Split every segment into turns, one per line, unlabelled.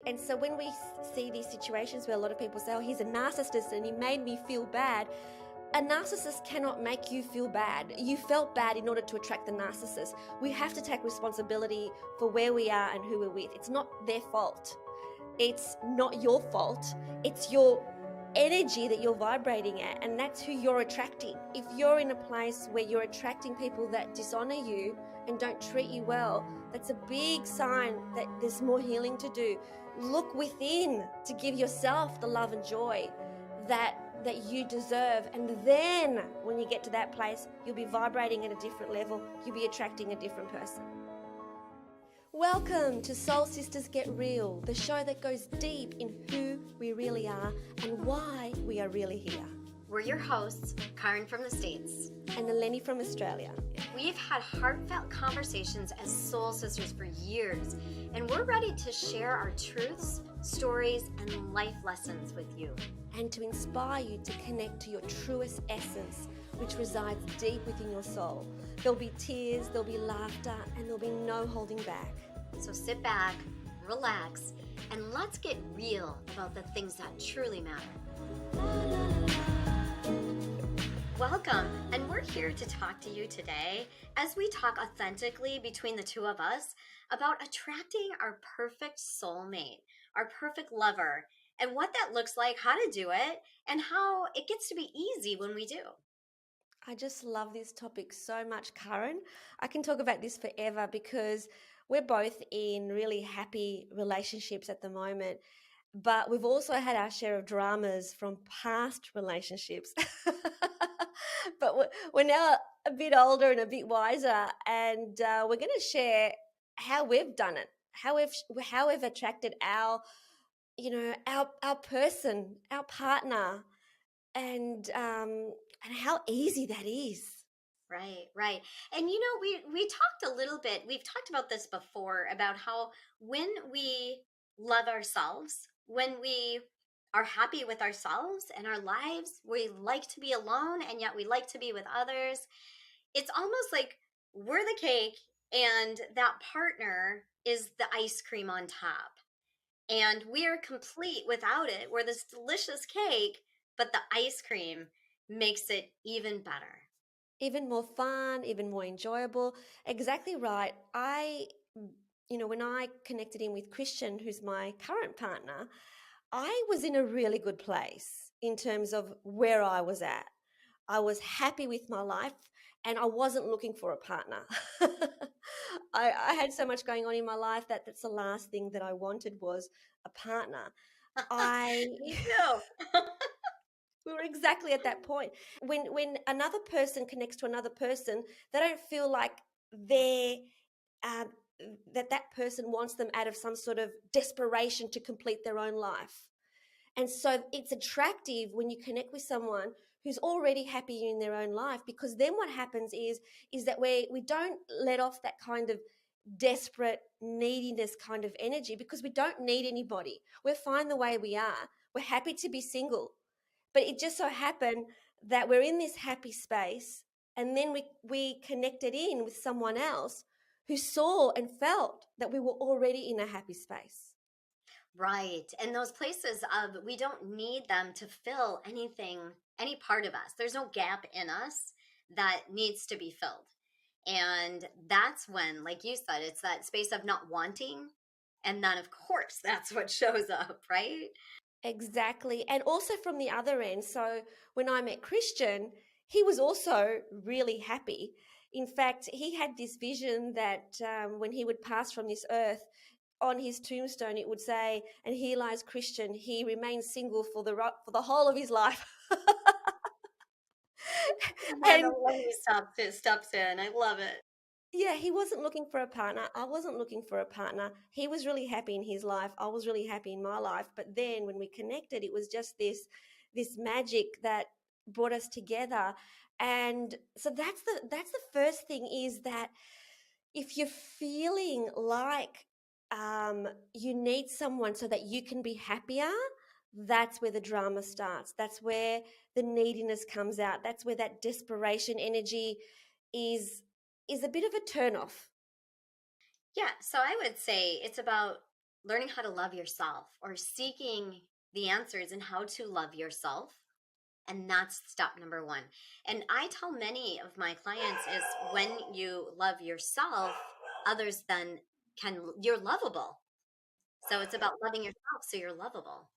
And so when we see these situations where a lot of people say, oh, he's a narcissist and he made me feel bad, a narcissist cannot make you feel bad. You felt bad in order to attract the narcissist. We have to take responsibility for where we are and who we're with. It's not their fault. It's not your fault. It's your energy that you're vibrating at, and that's who you're attracting. If you're in a place where you're attracting people that dishonor you and don't treat you well, that's a big sign that there's more healing to do. Look within to give yourself the love and joy that you deserve, and then when you get to that place, you'll be vibrating at a different level. You'll be attracting a different person. Welcome to Soul Sisters Get Real, the show that goes deep in who we really are and why we are really here.
We're your hosts, Caryn from the States
and Eleni from Australia.
We've had heartfelt conversations as soul sisters for years, and we're ready to share our truths, stories, and life lessons with you.
And to inspire you to connect to your truest essence, which resides deep within your soul. There'll be tears, there'll be laughter, and there'll be no holding back.
So sit back, relax, and let's get real about the things that truly matter. Welcome, and we're here to talk to you today as we talk authentically between the two of us about attracting our perfect soulmate, our perfect lover, and what that looks like, how to do it, and how it gets to be easy when we do.
I just love this topic so much, Caryn. I can talk about this forever because we're both in really happy relationships at the moment, but we've also had our share of dramas from past relationships. But we're now a bit older and a bit wiser, and we're going to share how we've done it, how we've attracted our person, our partner, and how easy that is.
Right. And we talked a little bit, we've talked about this before, about how when we love ourselves, when we are happy with ourselves and our lives, we like to be alone and yet we like to be with others. It's almost like we're the cake and that partner is the ice cream on top. And we are complete without it. We're this delicious cake, but the ice cream makes it even better.
Even more fun, even more enjoyable. Exactly right. When I connected in with Christian, who's my current partner, I was in a really good place in terms of where I was at. I was happy with my life and I wasn't looking for a partner. I had so much going on in my life that's the last thing that I wanted was a partner.
Me too.
We were exactly at that point. When another person connects to another person, they don't feel like that person wants them out of some sort of desperation to complete their own life. And so it's attractive when you connect with someone who's already happy in their own life, because then what happens is that we don't let off that kind of desperate neediness kind of energy, because we don't need anybody. We're fine the way we are. We're happy to be single. But it just so happened that we're in this happy space, and then we connected in with someone else who saw and felt that we were already in a happy space.
Right. And those places of, we don't need them to fill anything, any part of us. There's no gap in us that needs to be filled. And that's when, like you said, it's that space of not wanting. And then, of course, that's what shows up, right?
Exactly. And also from the other end. So when I met Christian, he was also really happy. In fact, he had this vision that when he would pass from this earth, on his tombstone, it would say, and here lies Christian. He remains single for the whole of his life.
And the one who steps in. I love it.
Yeah, he wasn't looking for a partner. I wasn't looking for a partner. He was really happy in his life. I was really happy in my life. But then when we connected, it was just this magic that brought us together. And so that's the first thing, is that if you're feeling like you need someone so that you can be happier, that's where the drama starts. That's where the neediness comes out. That's where that desperation energy is a bit of a turn off.
Yeah. So I would say it's about learning how to love yourself or seeking the answers in how to love yourself. And that's step number one. And I tell many of my clients is when you love yourself, others then you're lovable. So it's about loving yourself so you're lovable.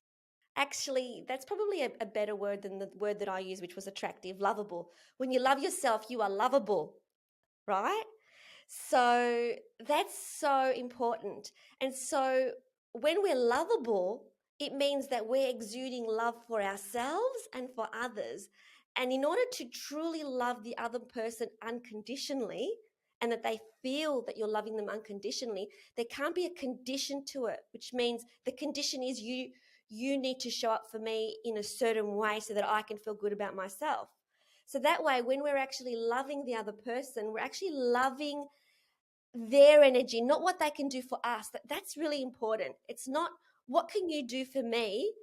Actually, that's probably a better word than the word that I used, which was attractive, lovable. When you love yourself, you are lovable, right? So that's so important. And so when we're lovable, it means that we're exuding love for ourselves and for others. And in order to truly love the other person unconditionally, and that they feel that you're loving them unconditionally, there can't be a condition to it, which means the condition is you need to show up for me in a certain way so that I can feel good about myself. So that way, when we're actually loving the other person, we're actually loving their energy, not what they can do for us. That's really important. It's not what can you do for me,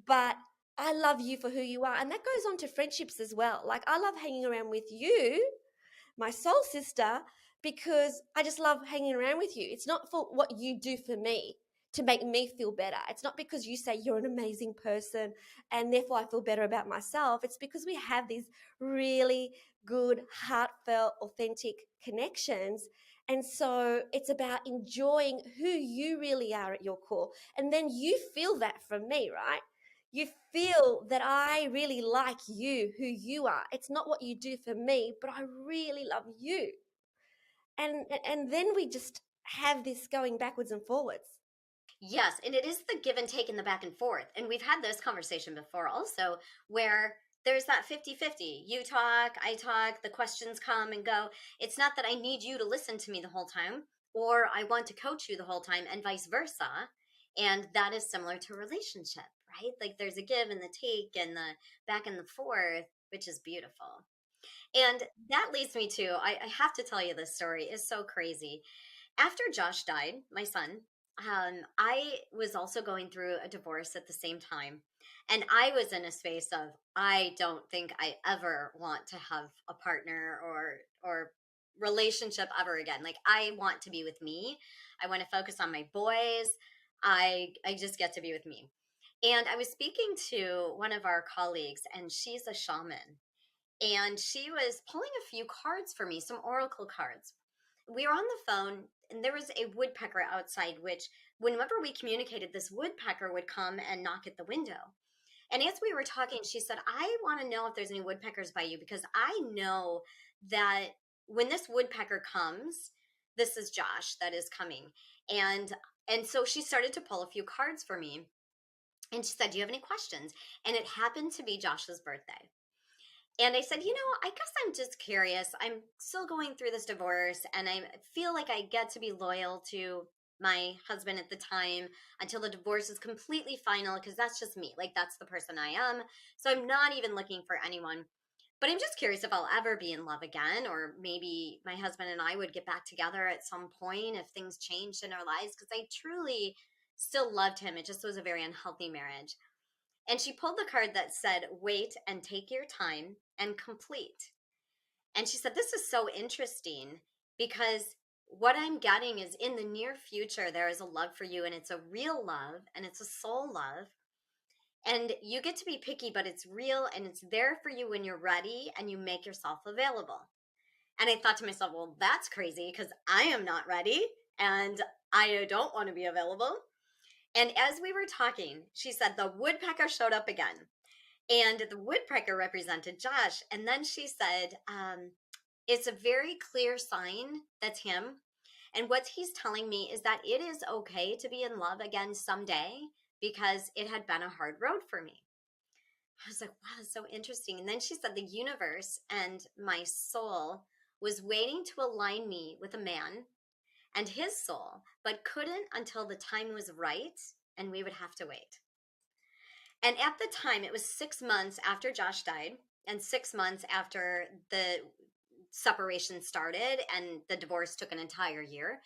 but I love you for who you are. And that goes on to friendships as well. Like I love hanging around with you, my soul sister, because I just love hanging around with you. It's not for what you do for me to make me feel better. It's not because you say you're an amazing person and therefore I feel better about myself. It's because we have these really good, heartfelt, authentic connections. And so it's about enjoying who you really are at your core. And then you feel that from me, right? You feel that I really like you, who you are. It's not what you do for me, but I really love you. And then we just have this going backwards and forwards.
Yes, and it is the give and take in the back and forth. And we've had this conversation before also, where there's that 50-50. You talk, I talk, the questions come and go. It's not that I need you to listen to me the whole time, or I want to coach you the whole time, and vice versa. And that is similar to a relationship, right? Like there's a give and the take and the back and the forth, which is beautiful. And that leads me to I have to tell you this story. It's so crazy. After Josh died, my son, I was also going through a divorce at the same time. And I was in a space of, I don't think I ever want to have a partner or relationship ever again. Like I want to be with me. I want to focus on my boys. I just get to be with me. And I was speaking to one of our colleagues, and she's a shaman. And she was pulling a few cards for me, some oracle cards. We were on the phone, and there was a woodpecker outside, which, whenever we communicated, this woodpecker would come and knock at the window. And as we were talking, she said, I want to know if there's any woodpeckers by you, because I know that when this woodpecker comes, this is Josh that is coming. And so she started to pull a few cards for me. And she said, do you have any questions? And it happened to be Josh's birthday. And I said, I guess I'm just curious. I'm still going through this divorce, and I feel like I get to be loyal to my husband at the time until the divorce is completely final, because that's just me. Like, that's the person I am. So I'm not even looking for anyone. But I'm just curious if I'll ever be in love again, or maybe my husband and I would get back together at some point if things changed in our lives, because I truly still loved him. It just was a very unhealthy marriage. And she pulled the card that said, wait and take your time and complete. And she said, this is so interesting because what I'm getting is in the near future, there is a love for you, and it's a real love, and it's a soul love. And you get to be picky, but it's real, and it's there for you when you're ready, and you make yourself available. And I thought to myself, well, that's crazy because I am not ready and I don't want to be available. And as we were talking, she said the woodpecker showed up again. And the woodpecker represented Josh. And then she said, it's a very clear sign that's him. And what he's telling me is that it is okay to be in love again someday because it had been a hard road for me. I was like, wow, that's so interesting. And then she said the universe and my soul was waiting to align me with a man and his soul, but couldn't until the time was right, and we would have to wait. And at the time, it was 6 months after Josh died and 6 months after the separation started, and the divorce took an entire year.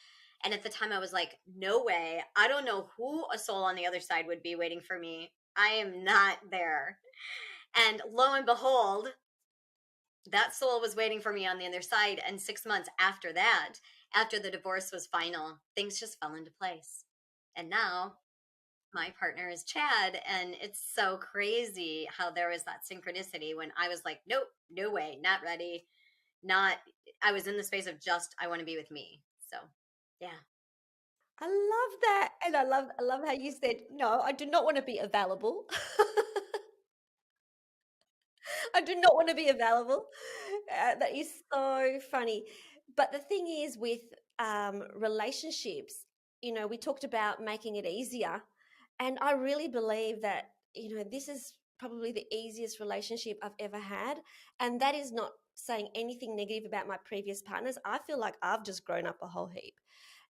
And at the time, I was like, no way. I don't know who a soul on the other side would be waiting for me. I am not there. And lo and behold, that soul was waiting for me on the other side. And 6 months after that, after the divorce was final, things just fell into place. And now my partner is Chad, and it's so crazy how there was that synchronicity when I was like, nope, no way, not ready. Not, I was in the space of just, I want to be with me. So, yeah.
I love that. And I love how you said, no, I do not want to be available. I do not want to be available. That is so funny. But the thing is, with relationships, we talked about making it easier. And I really believe that, this is probably the easiest relationship I've ever had. And that is not saying anything negative about my previous partners. I feel like I've just grown up a whole heap.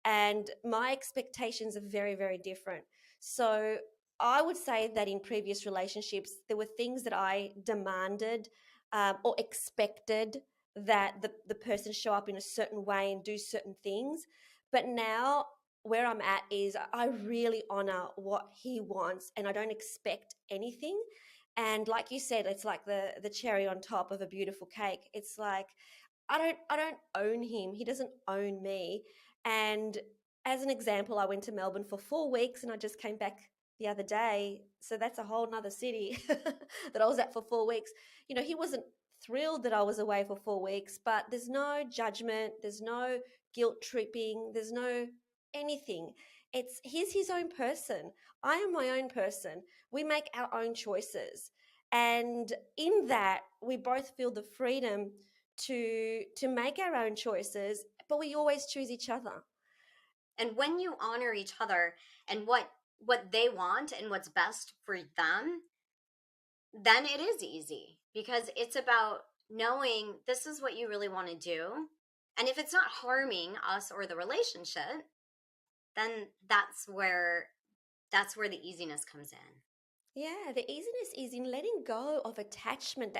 And my expectations are very, very different. So I would say that in previous relationships, there were things that I demanded or expected that the person show up in a certain way and do certain things. But now, where I'm at is I really honor what he wants and I don't expect anything. And like you said, it's like the cherry on top of a beautiful cake. It's like I don't own him. He doesn't own me. And as an example, I went to Melbourne for 4 weeks and I just came back the other day. So that's a whole nother city that I was at for 4 weeks. He wasn't thrilled that I was away for 4 weeks, but there's no judgment, there's no guilt tripping, there's no anything. He's his own person. I am my own person. We make our own choices. And in that, we both feel the freedom to make our own choices, but we always choose each other.
And when you honor each other and what they want and what's best for them, then it is easy because it's about knowing this is what you really want to do. And if it's not harming us or the relationship, then that's where the easiness comes in.
Yeah, the easiness is in letting go of attachment,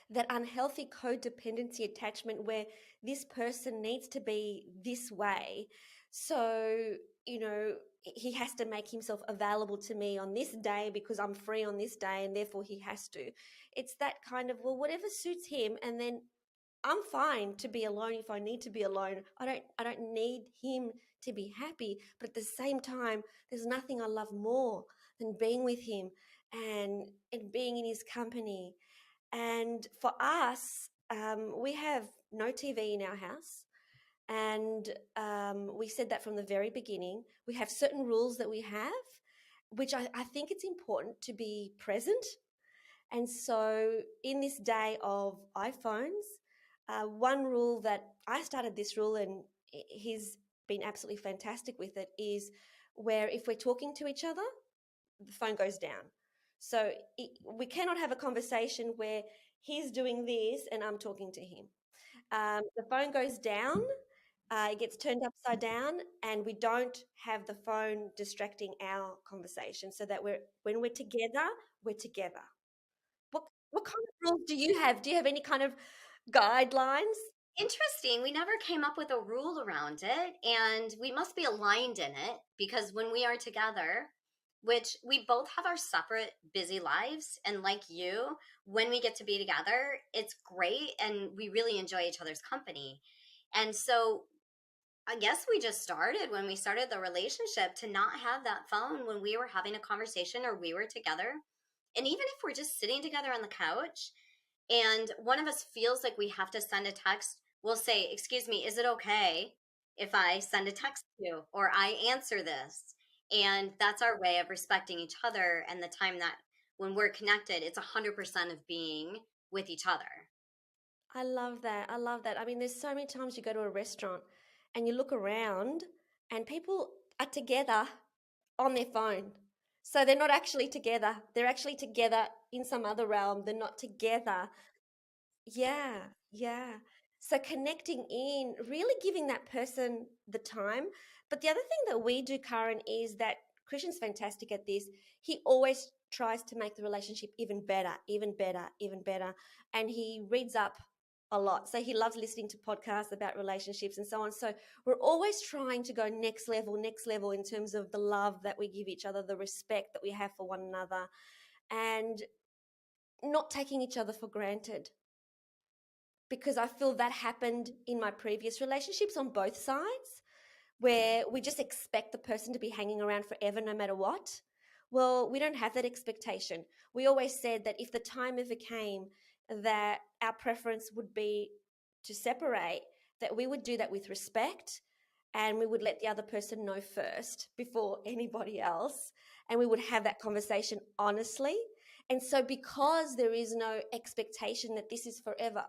that unhealthy codependency attachment where this person needs to be this way. So, he has to make himself available to me on this day because I'm free on this day and therefore he has to. It's that kind of, well, whatever suits him, and then I'm fine to be alone if I need to be alone. I don't need him to be happy, but at the same time, there's nothing I love more than being with him and being in his company. And for us, we have no TV in our house. And we said that from the very beginning. We have certain rules that we have, which I think it's important to be present. And so, in this day of iPhones, one rule that I started this rule, and he's been absolutely fantastic with it, is where if we're talking to each other, the phone goes down. So we cannot have a conversation where he's doing this and I'm talking to him. The phone goes down, it gets turned upside down, and we don't have the phone distracting our conversation, so that when we're together, we're together. What kind of rules do you have? Do you have any kind of guidelines?
Interesting. We never came up with a rule around it, and we must be aligned in it because when we are together, which we both have our separate busy lives, and like you, when we get to be together, it's great and we really enjoy each other's company. And so I guess we just started when we started the relationship to not have that phone when we were having a conversation or we were together. And even if we're just sitting together on the couch and one of us feels like we have to send a text, we'll say, "Excuse me, is it okay if I send a text to you or I answer this?" And that's our way of respecting each other and the time that when we're connected, it's 100% of being with each other.
I love that. I love that. I mean, there's so many times you go to a restaurant and you look around and people are together on their phone. So they're not actually together. They're actually together in some other realm. They're not together. Yeah, yeah. So connecting in, really giving that person the time. But the other thing that we do, Karen, is that Christian's fantastic at this. He always tries to make the relationship even better, even better, even better. And he reads up a lot. So he loves listening to podcasts about relationships and so on. So we're always trying to go next level in terms of the love that we give each other, the respect that we have for one another, and not taking each other for granted, because I feel that happened in my previous relationships on both sides, where we just expect the person to be hanging around forever no matter what. Well, we don't have that expectation. We always said that if the time ever came that our preference would be to separate, that we would do that with respect, and we would let the other person know first before anybody else, and we would have that conversation honestly. And so, because there is no expectation that this is forever,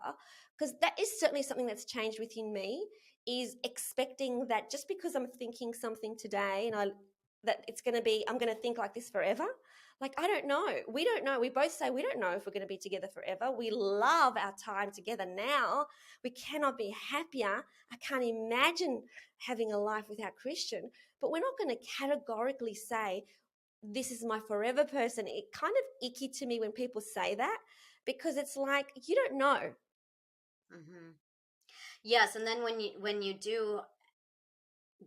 because that is certainly something that's changed within me, is expecting that just because I'm thinking something today and that it's going to be, I'm going to think like this forever. Like, I don't know. We don't know. We both say we don't know if we're going to be together forever. We love our time together now. We cannot be happier. I can't imagine having a life without Christian, but we're not going to categorically say, this is my forever person. It kind of icky to me when people say that, because it's like, you don't know.
Mm-hmm. Yes, and then when you do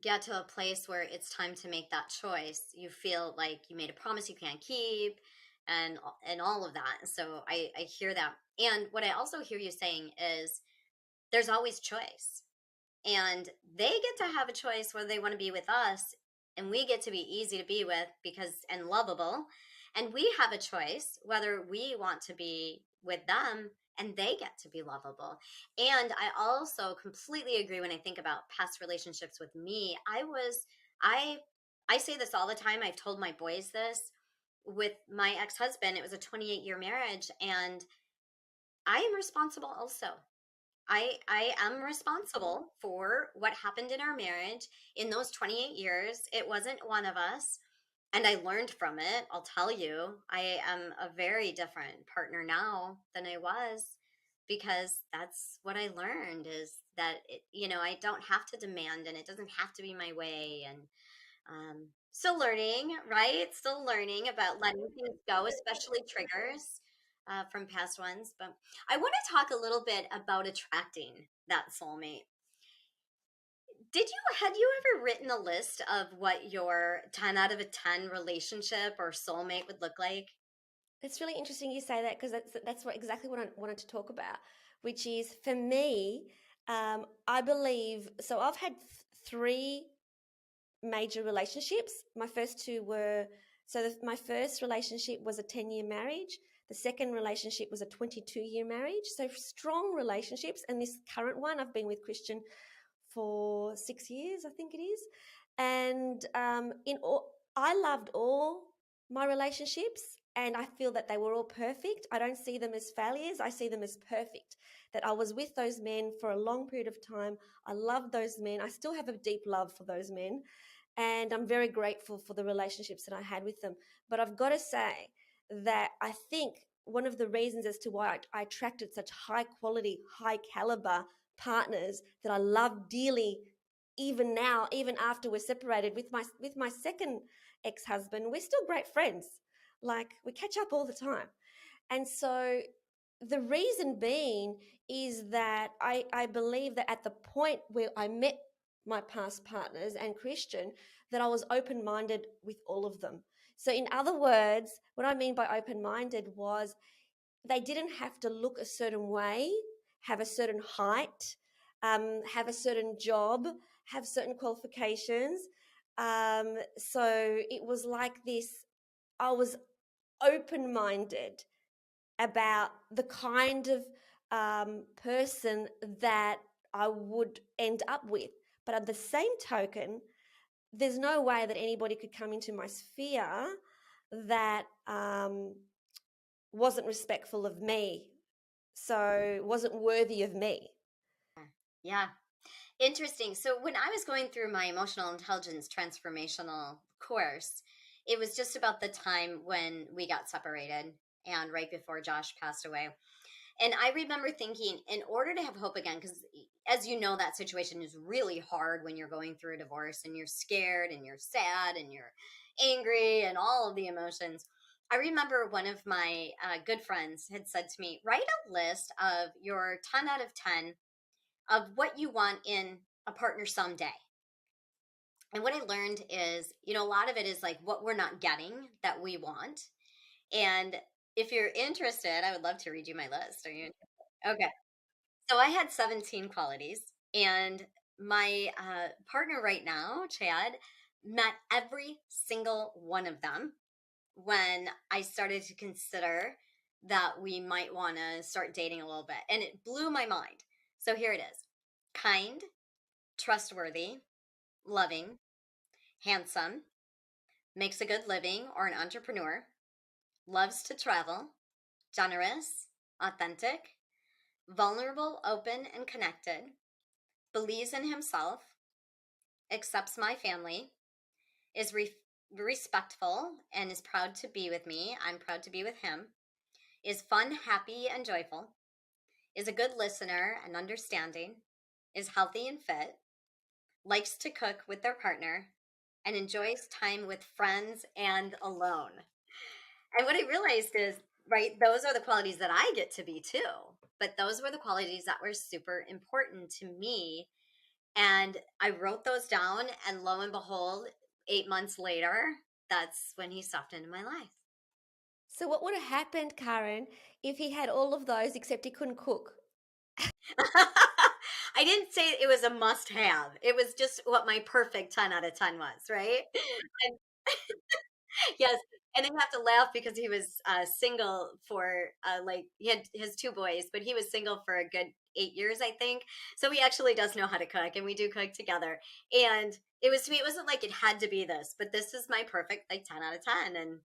get to a place where it's time to make that choice, you feel like you made a promise you can't keep, and all of that. So I hear that. And what I also hear you saying is there's always choice. And they get to have a choice whether they want to be with us, and we get to be easy to be with because and lovable. And we have a choice whether we want to be with them, and they get to be lovable. And I also completely agree when I think about past relationships with me. I I say this all the time. I've told my boys this. With my ex-husband, it was a 28-year marriage, and I am responsible also. I am responsible for what happened in our marriage in those 28 years. It wasn't one of us, and I learned from it. I'll tell you, I am a very different partner now than I was because that's what I learned is that I don't have to demand, and it doesn't have to be my way. And still learning, right? Still learning about letting things go, especially triggers from past ones. But I want to talk a little bit about attracting that soulmate. Had you ever written a list of what your 10 out of a 10 relationship or soulmate would look like?
It's really interesting you say that, because that's exactly what I wanted to talk about, which is for me, I believe, so I've had three major relationships. My first two were, my first relationship was a 10-year marriage. The second relationship was a 22-year marriage. So strong relationships. And this current one, I've been with Christian for 6 years, I think it is. And I loved all my relationships, and I feel that they were all perfect. I don't see them as failures. I see them as perfect. That I was with those men for a long period of time. I loved those men. I still have a deep love for those men. And I'm very grateful for the relationships that I had with them. But I've got to say that I think one of the reasons as to why I attracted such high quality, high caliber partners that I love dearly, even now, even after we're separated, with my second ex-husband, we're still great friends. Like, we catch up all the time. And so the reason being is that I believe that at the point where I met my past partners and Christian, that I was open-minded with all of them. So in other words, what I mean by open-minded was they didn't have to look a certain way, have a certain height, have a certain job, have certain qualifications. So it was like this, I was open-minded about the kind of person that I would end up with. But at the same token, there's no way that anybody could come into my sphere that wasn't respectful of me, so wasn't worthy of me.
Yeah. Interesting. So when I was going through my emotional intelligence transformational course, it was just about the time when we got separated and right before Josh passed away. And I remember thinking, in order to have hope again, because as you know, that situation is really hard when you're going through a divorce and you're scared and you're sad and you're angry and all of the emotions. I remember one of my good friends had said to me, write a list of your 10 out of 10 of what you want in a partner someday. And what I learned is, a lot of it is like what we're not getting that we want. And if you're interested, I would love to read you my list. Are you interested? Okay. So I had 17 qualities, and my partner right now, Chad, met every single one of them when I started to consider that we might want to start dating a little bit. And it blew my mind. So here it is: kind, trustworthy, loving, handsome, makes a good living or an entrepreneur, loves to travel, generous, authentic, vulnerable, open, and connected, believes in himself, accepts my family, is respectful and is proud to be with me. I'm proud to be with him. Is fun, happy, and joyful. Is a good listener and understanding. Is healthy and fit. Likes to cook with their partner. And enjoys time with friends and alone. And what I realized is, right, those are the qualities that I get to be too. But those were the qualities that were super important to me. And I wrote those down, and lo and behold, 8 months later, that's when he stepped into my life.
So what would have happened, Caryn, if he had all of those except he couldn't cook?
I didn't say it was a must have. It was just what my perfect 10 out of 10 was, right? And yes. And then you have to laugh because he was single for like, he had his two boys, but he was single for a good 8 years, I think. So he actually does know how to cook, and we do cook together. And it was, to me, it wasn't like it had to be this, but this is my perfect like 10 out of 10. And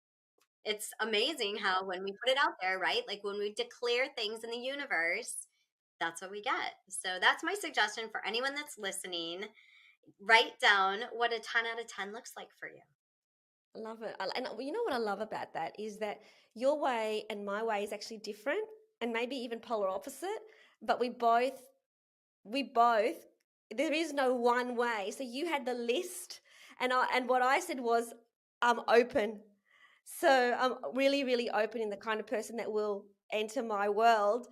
it's amazing how when we put it out there, right? Like when we declare things in the universe, that's what we get. So that's my suggestion for anyone that's listening. Write down what a 10 out of 10 looks like for you.
I love it. And you know what I love about that is that your way and my way is actually different and maybe even polar opposite, but we both there is no one way. So you had the list, and what I said was I'm open. So I'm really, really open in the kind of person that will enter my world.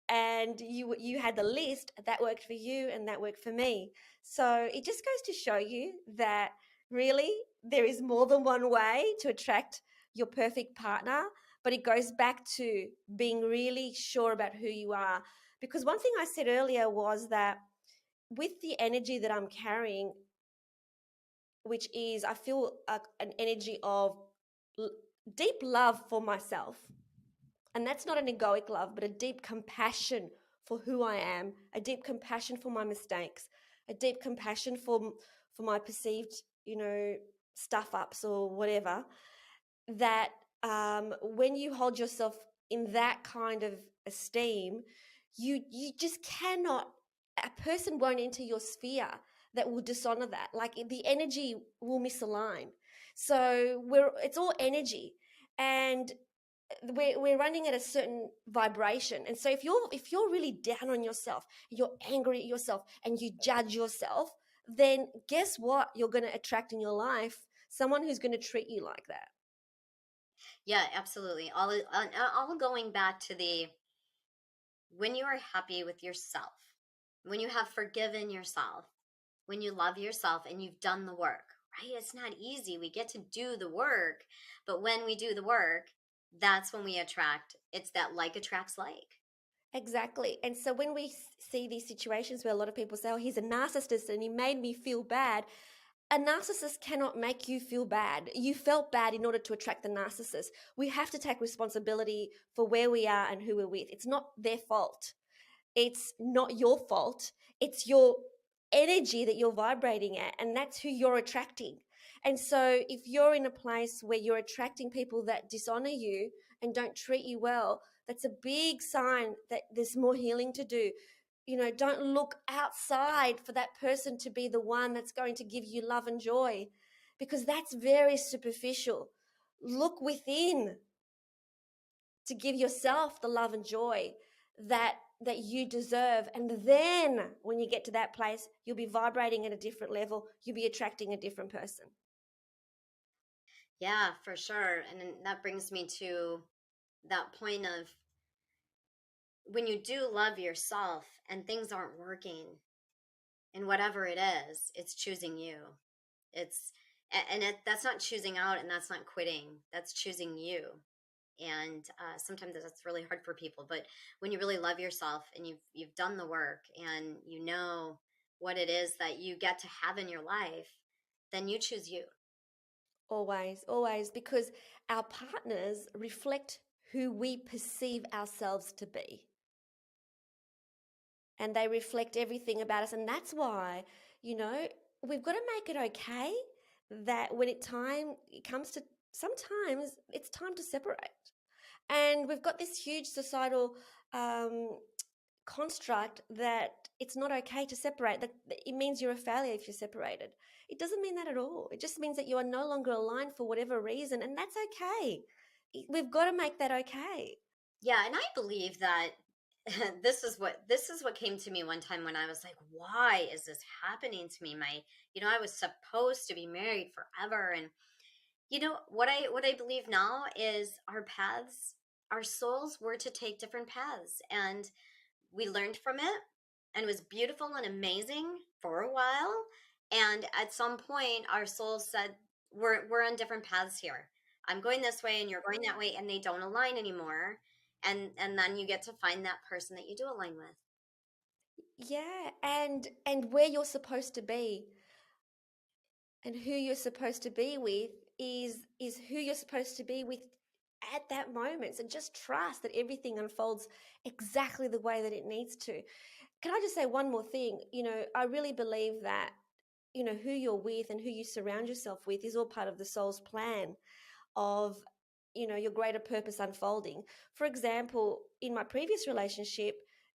And you had the list that worked for you and that worked for me. So it just goes to show you that really there is more than one way to attract your perfect partner, but it goes back to being really sure about who you are. Because one thing I said earlier was that with the energy that I'm carrying, which is I feel an energy of deep love for myself. And that's not an egoic love, but a deep compassion for who I am, a deep compassion for my mistakes, a deep compassion for my perceived, stuff ups or whatever. That when you hold yourself in that kind of esteem, you just cannot. A person won't enter your sphere that will dishonor that. Like the energy will misalign. So it's all energy, and we're running at a certain vibration. And so if you're really down on yourself, you're angry at yourself, and you judge yourself, then guess what? You're going to attract in your life someone who's going to treat you like that.
Yeah, absolutely. All going back to the when you are happy with yourself, when you have forgiven yourself, when you love yourself and you've done the work, right? It's not easy. We get to do the work, but when we do the work, that's when we attract. It's that like attracts like.
Exactly. And so when we see these situations where a lot of people say, oh, he's a narcissist and he made me feel bad, a narcissist cannot make you feel bad. You felt bad in order to attract the narcissist. We have to take responsibility for where we are and who we're with. It's not their fault. It's not your fault. It's your energy that you're vibrating at, and that's who you're attracting. And so if you're in a place where you're attracting people that dishonor you and don't treat you well, that's a big sign that there's more healing to do. Don't look outside for that person to be the one that's going to give you love and joy, because that's very superficial. Look within to give yourself the love and joy that you deserve. And then when you get to that place, you'll be vibrating at a different level. You'll be attracting a different person.
Yeah, for sure. And then that brings me to that point of when you do love yourself and things aren't working, and whatever it is, it's choosing you. It's that's not choosing out, and that's not quitting. That's choosing you. And sometimes that's really hard for people. But when you really love yourself and you've done the work and you know what it is that you get to have in your life, then you choose you.
Always, always, because our partners reflect who we perceive ourselves to be. And they reflect everything about us. And that's why, we've got to make it okay that when it comes to, sometimes it's time to separate. And we've got this huge societal construct that it's not okay to separate. That it means you're a failure if you're separated. It doesn't mean that at all. It just means that you are no longer aligned for whatever reason, and that's okay. We've got to make that okay.
Yeah, and I believe that this is what came to me one time when I was like, why is this happening to me? I was supposed to be married forever, and what I believe now is our souls were to take different paths, and we learned from it, and it was beautiful and amazing for a while. And at some point, our souls said, we're on different paths here. I'm going this way and you're going that way, and they don't align anymore. And then you get to find that person that you do align with.
Yeah, and where you're supposed to be and who you're supposed to be with is who you're supposed to be with at that moment. So just trust that everything unfolds exactly the way that it needs to. Can I just say one more thing? I really believe that, who you're with and who you surround yourself with is all part of the soul's plan of, your greater purpose unfolding. For example, in my previous relationship,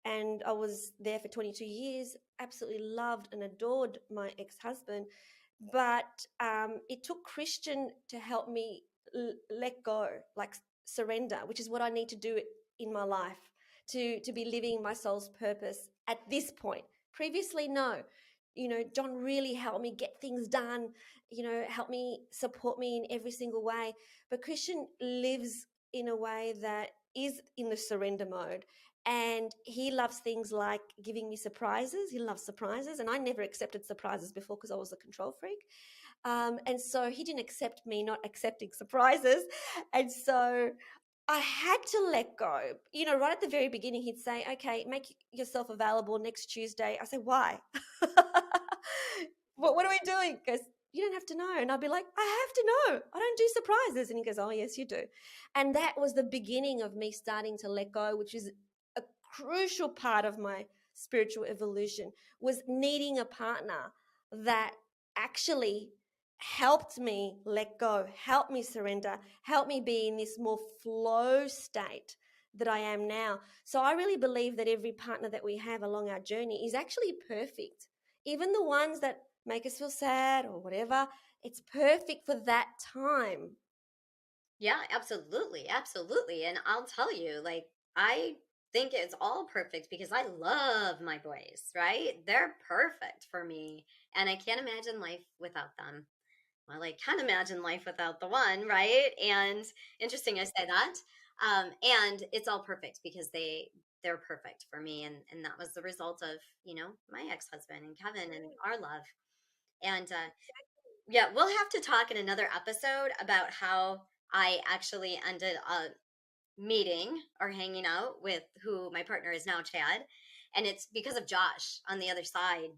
and I was there for 22 years, absolutely loved and adored my ex-husband, but it took Christian to help me let go, like surrender, which is what I need to do in my life to be living my soul's purpose at this point. Previously, no. John really helped me get things done, help me, support me in every single way. But Christian lives in a way that is in the surrender mode. And he loves things like giving me surprises. He loves surprises. And I never accepted surprises before because I was a control freak. And so he didn't accept me not accepting surprises. And so I had to let go. Right at the very beginning, he'd say, okay, make yourself available next Tuesday. I say, why? What are we doing? He goes, you don't have to know. And I'd be like, I have to know. I don't do surprises. And he goes, oh, yes, you do. And that was the beginning of me starting to let go, which is a crucial part of my spiritual evolution, was needing a partner that actually helped me let go, helped me surrender, helped me be in this more flow state that I am now. So I really believe that every partner that we have along our journey is actually perfect. Even the ones that make us feel sad or whatever, it's perfect for that time.
Yeah, absolutely. Absolutely. And I'll tell you, like, I think it's all perfect because I love my boys, right? They're perfect for me. And I can't imagine life without them. Well, I can't imagine life without the one, right? And interesting, I say that. And it's all perfect because they're perfect for me, and that was the result of my ex-husband and Kevin and our love. And yeah, we'll have to talk in another episode about how I actually ended up meeting or hanging out with who my partner is now, Chad. And it's because of Josh on the other side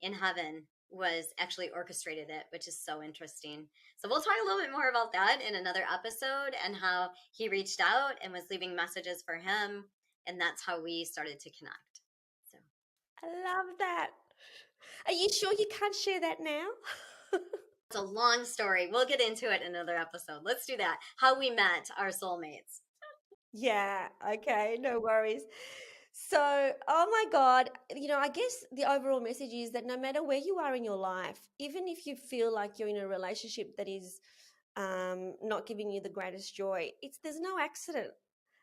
in heaven was actually orchestrated it, which is so interesting. So we'll talk a little bit more about that in another episode and how he reached out and was leaving messages for him. And that's how we started to connect. So
I love that. Are you sure you can't share that now?
it's a long story. We'll get into it in another episode. Let's do that. How we met our soulmates.
Yeah, okay, no worries. So, oh my God, I guess the overall message is that no matter where you are in your life, even if you feel like you're in a relationship that is not giving you the greatest joy, there's no accident.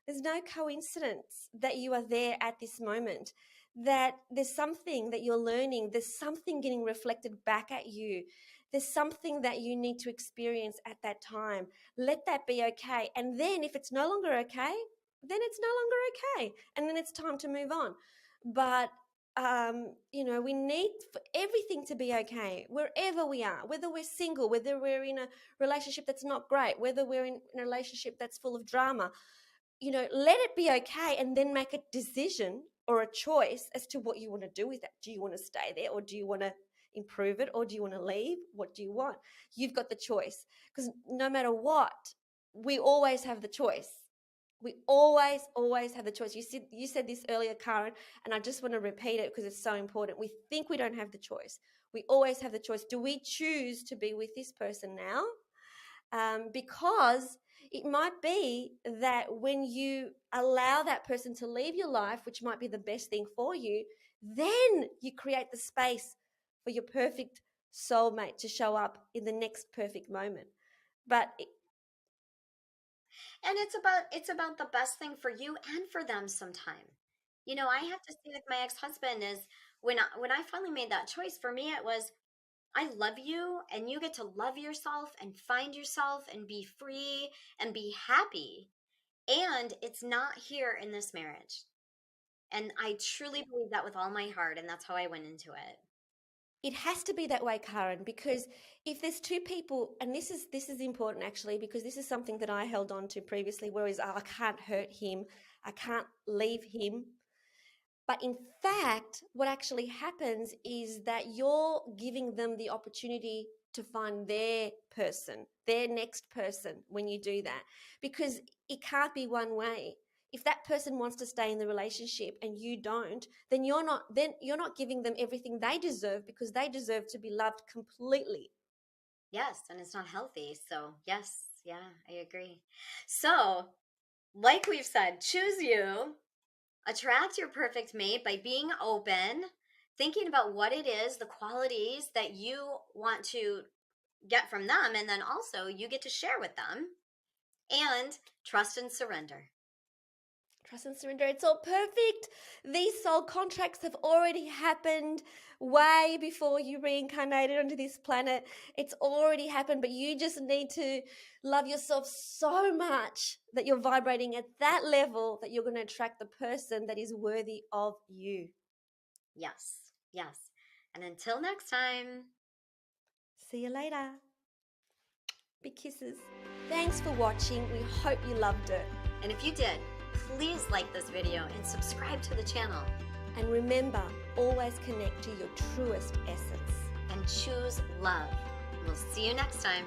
There's no coincidence that you are there at this moment, that there's something that you're learning, there's something getting reflected back at you. There's something that you need to experience at that time. Let that be okay. And then if it's no longer okay, then it's no longer okay. And then it's time to move on. But we need for everything to be okay, wherever we are, whether we're single, whether we're in a relationship that's not great, whether we're in a relationship that's full of drama, let it be okay and then make a decision or a choice as to what you want to do with that. Do you want to stay there, or do you want to improve it, or do you want to leave? What do you want? You've got the choice, because no matter what, we always have the choice. We always have the choice. You said this earlier, Caryn, and I just want to repeat it because it's so important. We think we don't have the choice. We always have the choice. Do we choose to be with this person now? Because it might be that when you allow that person to leave your life, which might be the best thing for you, then you create the space for your perfect soulmate to show up in the next perfect moment.
And it's about the best thing for you and for them sometime. You know, I have to say with my ex-husband is when I finally made that choice, for me it was, I love you and you get to love yourself and find yourself and be free and be happy. And it's not here in this marriage. And I truly believe that with all my heart, and that's how I went into it.
It has to be that way, Caryn, because if there's two people, and this is important actually, because this is something that I held on to previously, whereas I can't hurt him, I can't leave him. But in fact, what actually happens is that you're giving them the opportunity to find their person, their next person when you do that, because it can't be one way. If that person wants to stay in the relationship and you don't, then you're not giving them everything they deserve, because they deserve to be loved completely.
Yes, and it's not healthy. So, yes, yeah, I agree. So, like we've said, choose you, attract your perfect mate by being open, thinking about what it is, the qualities that you want to get from them, and then also you get to share with them, and trust and surrender.
Trust and surrender. It's all perfect. These soul contracts have already happened way before you reincarnated onto this planet. It's already happened, but you just need to love yourself so much that you're vibrating at that level that you're going to attract the person that is worthy of you.
Yes, yes. And until next time,
see you later. Big kisses. Thanks for watching. We hope you loved it.
And if you did, please like this video and subscribe to the channel.
And remember, always connect to your truest essence.
And choose love. We'll see you next time.